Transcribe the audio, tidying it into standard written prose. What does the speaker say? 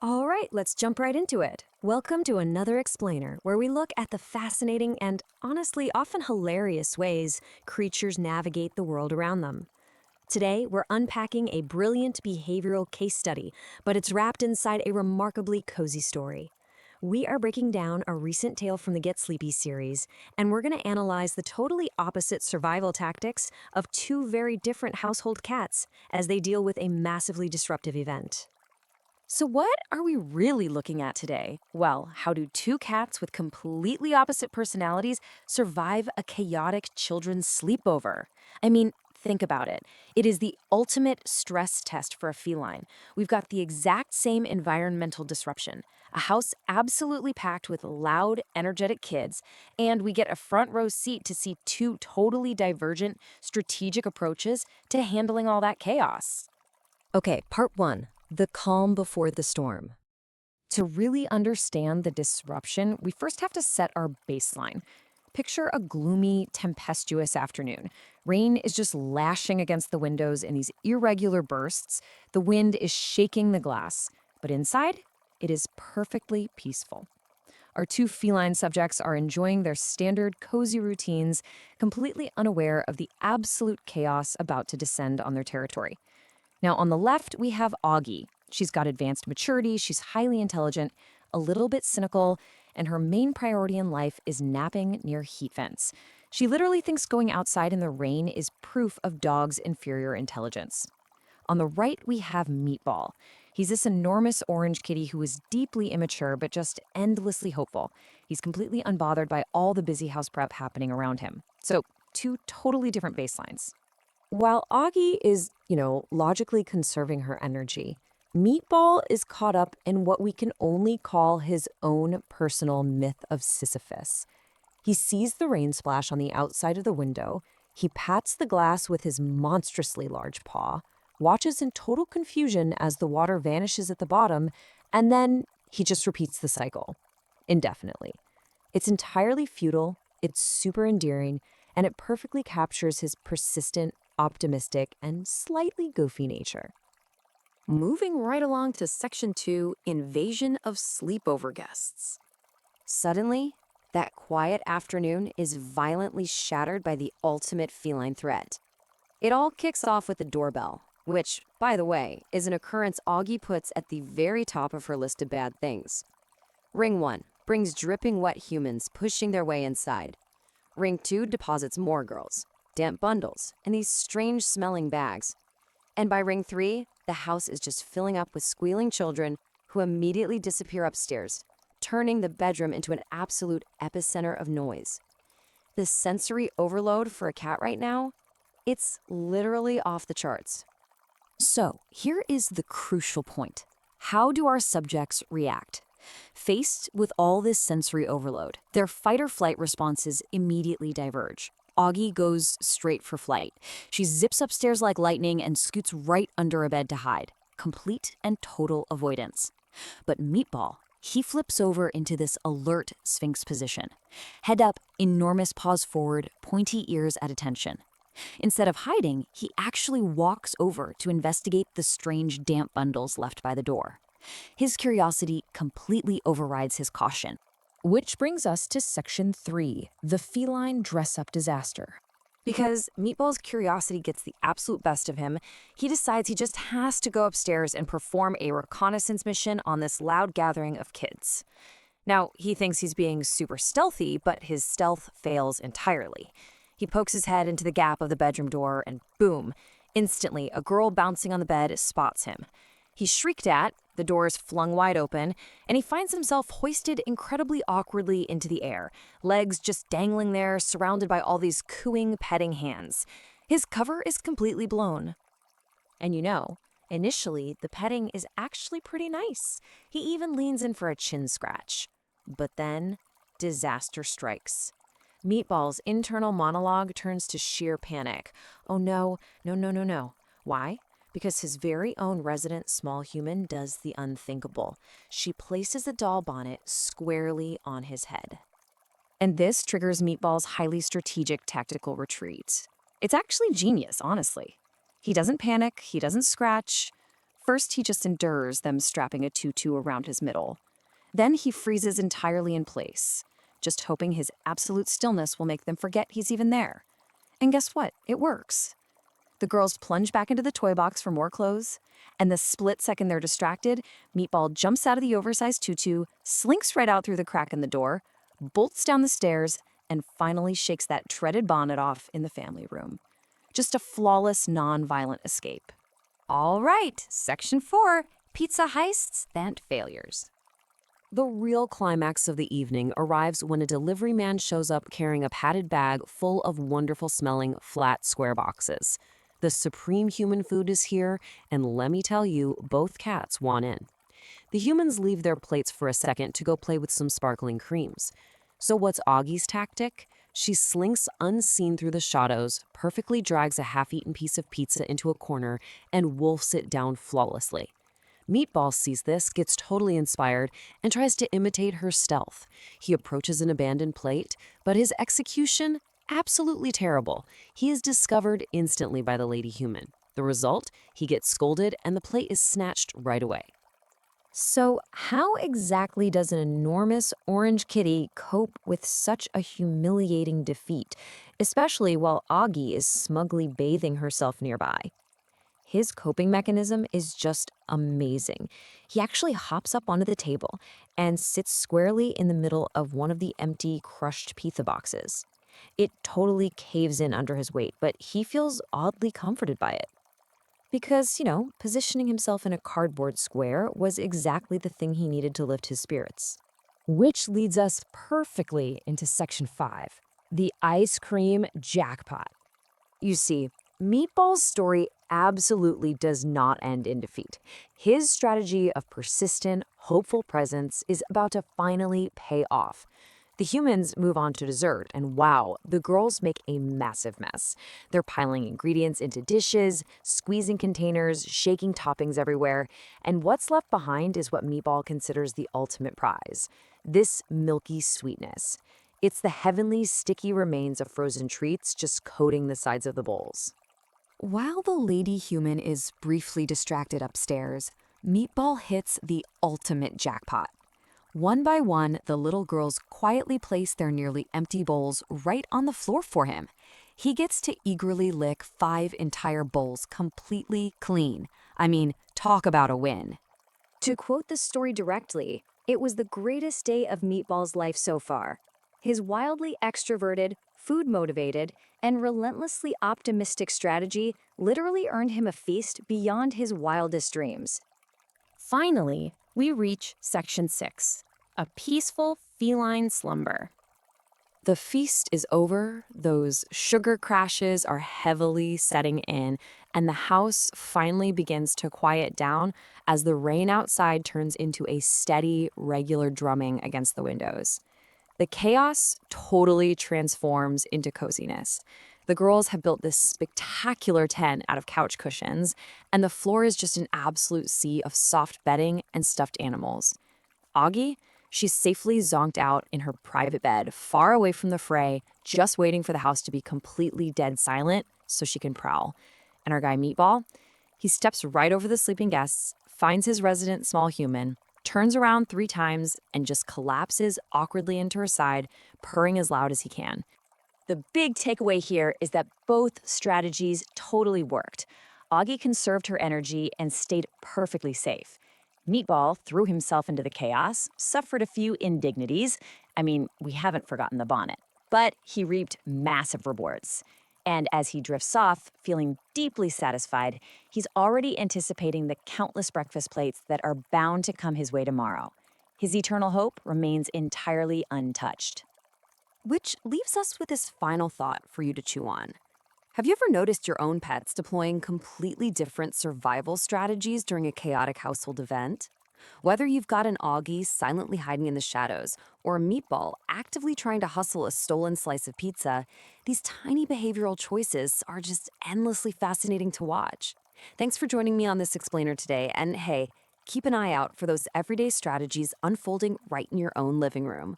All right, let's jump right into it. Welcome to another explainer where we look at the fascinating and honestly often hilarious ways creatures navigate the world around them. Today, we're unpacking a brilliant behavioral case study, but it's wrapped inside a remarkably cozy story. We are breaking down a recent tale from the Get Sleepy series, and we're going to analyze the totally opposite survival tactics of two very different household cats as they deal with a massively disruptive event. So, what are we really looking at today? Well, how do two cats with completely opposite personalities survive a chaotic children's sleepover? I mean, think about it. It is the ultimate stress test for a feline. We've got the exact same environmental disruption, a house absolutely packed with loud, energetic kids, and we get a front row seat to see two totally divergent strategic approaches to handling all that chaos. Okay, part one, the calm before the storm. To really understand the disruption, we first have to set our baseline. Picture a gloomy, tempestuous afternoon. Rain is just lashing against the windows in these irregular bursts. The wind is shaking the glass. But inside, it is perfectly peaceful. Our two feline subjects are enjoying their standard cozy routines, completely unaware of the absolute chaos about to descend on their territory. Now, on the left, we have Augie. She's got advanced maturity, she's highly intelligent, a little bit cynical, and her main priority in life is napping near heat vents. She literally thinks going outside in the rain is proof of dogs' inferior intelligence. On the right, we have Meatball. He's this enormous orange kitty who is deeply immature but just endlessly hopeful. He's completely unbothered by all the busy house prep happening around him. So, two totally different baselines. While Augie is, logically conserving her energy, Meatball is caught up in what we can only call his own personal myth of Sisyphus. He sees the rain splash on the outside of the window, he pats the glass with his monstrously large paw, watches in total confusion as the water vanishes at the bottom, and then he just repeats the cycle indefinitely. It's entirely futile, it's super endearing, and it perfectly captures his persistent, optimistic, and slightly goofy nature. Moving right along to section 2, invasion of sleepover guests. Suddenly, that quiet afternoon is violently shattered by the ultimate feline threat. It all kicks off with the doorbell, which, by the way, is an occurrence Augie puts at the very top of her list of bad things. Ring 1 brings dripping wet humans pushing their way inside. Ring 2 deposits more girls, damp bundles, and these strange smelling bags. And by ring 3, the house is just filling up with squealing children who immediately disappear upstairs, turning the bedroom into an absolute epicenter of noise. The sensory overload for a cat right now, it's literally off the charts. So, here is the crucial point. How do our subjects react? Faced with all this sensory overload, their fight or flight responses immediately diverge. Augie goes straight for flight. She zips upstairs like lightning and scoots right under a bed to hide. Complete and total avoidance. But Meatball, he flips over into this alert sphinx position. Head up, enormous paws forward, pointy ears at attention. Instead of hiding, he actually walks over to investigate the strange damp bundles left by the door. His curiosity completely overrides his caution. Which brings us to section 3, the feline dress-up disaster. Because Meatball's curiosity gets the absolute best of him, he decides he just has to go upstairs and perform a reconnaissance mission on this loud gathering of kids. Now, he thinks he's being super stealthy, but his stealth fails entirely. He pokes his head into the gap of the bedroom door and boom, instantly a girl bouncing on the bed spots him. He's shrieked at, the door is flung wide open, and he finds himself hoisted incredibly awkwardly into the air, legs just dangling there, surrounded by all these cooing, petting hands. His cover is completely blown. And initially, the petting is actually pretty nice. He even leans in for a chin scratch. But then, disaster strikes. Meatball's internal monologue turns to sheer panic. Oh no, no, no, no, no. Why? Because his very own resident small human does the unthinkable. She places the doll bonnet squarely on his head. And this triggers Meatball's highly strategic tactical retreat. It's actually genius, honestly. He doesn't panic, he doesn't scratch. First, he just endures them strapping a tutu around his middle. Then he freezes entirely in place, just hoping his absolute stillness will make them forget he's even there. And guess what? It works. The girls plunge back into the toy box for more clothes, and the split second they're distracted, Meatball jumps out of the oversized tutu, slinks right out through the crack in the door, bolts down the stairs, and finally shakes that treaded bonnet off in the family room. Just a flawless, non-violent escape. All right, Section 4, Pizza Heists and Failures. The real climax of the evening arrives when a delivery man shows up carrying a padded bag full of wonderful-smelling, flat, square boxes. The supreme human food is here, and let me tell you, both cats want in. The humans leave their plates for a second to go play with some sparkling creams. So what's Augie's tactic? She slinks unseen through the shadows, perfectly drags a half-eaten piece of pizza into a corner, and wolfs it down flawlessly. Meatball sees this, gets totally inspired, and tries to imitate her stealth. He approaches an abandoned plate, but his execution? Absolutely terrible. He is discovered instantly by the lady human. The result? He gets scolded, and the plate is snatched right away. So, how exactly does an enormous orange kitty cope with such a humiliating defeat, especially while Augie is smugly bathing herself nearby? His coping mechanism is just amazing. He actually hops up onto the table and sits squarely in the middle of one of the empty, crushed pizza boxes. It totally caves in under his weight, but he feels oddly comforted by it. Because, positioning himself in a cardboard square was exactly the thing he needed to lift his spirits. Which leads us perfectly into Section 5, the ice cream jackpot. You see, Meatball's story absolutely does not end in defeat. His strategy of persistent, hopeful presence is about to finally pay off. The humans move on to dessert, and wow, the girls make a massive mess. They're piling ingredients into dishes, squeezing containers, shaking toppings everywhere, and what's left behind is what Meatball considers the ultimate prize: this milky sweetness. It's the heavenly, sticky remains of frozen treats just coating the sides of the bowls. While the lady human is briefly distracted upstairs, Meatball hits the ultimate jackpot. One by one, the little girls quietly place their nearly empty bowls right on the floor for him. He gets to eagerly lick 5 entire bowls completely clean. I mean, talk about a win. To quote the story directly, it was the greatest day of Meatball's life so far. His wildly extroverted, food-motivated, and relentlessly optimistic strategy literally earned him a feast beyond his wildest dreams. Finally, we reach Section 6, a peaceful feline slumber. The feast is over, those sugar crashes are heavily setting in, and the house finally begins to quiet down as the rain outside turns into a steady, regular drumming against the windows. The chaos totally transforms into coziness. The girls have built this spectacular tent out of couch cushions, and the floor is just an absolute sea of soft bedding and stuffed animals. Augie, she's safely zonked out in her private bed, far away from the fray, just waiting for the house to be completely dead silent so she can prowl. And our guy Meatball, he steps right over the sleeping guests, finds his resident small human, turns around 3 times, and just collapses awkwardly into her side, purring as loud as he can. The big takeaway here is that both strategies totally worked. Augie conserved her energy and stayed perfectly safe. Meatball threw himself into the chaos, suffered a few indignities. I mean, we haven't forgotten the bonnet. But he reaped massive rewards. And as he drifts off, feeling deeply satisfied, he's already anticipating the countless breakfast plates that are bound to come his way tomorrow. His eternal hope remains entirely untouched. Which leaves us with this final thought for you to chew on. Have you ever noticed your own pets deploying completely different survival strategies during a chaotic household event? Whether you've got an Augie silently hiding in the shadows or a Meatball actively trying to hustle a stolen slice of pizza, these tiny behavioral choices are just endlessly fascinating to watch. Thanks for joining me on this explainer today, and hey, keep an eye out for those everyday strategies unfolding right in your own living room.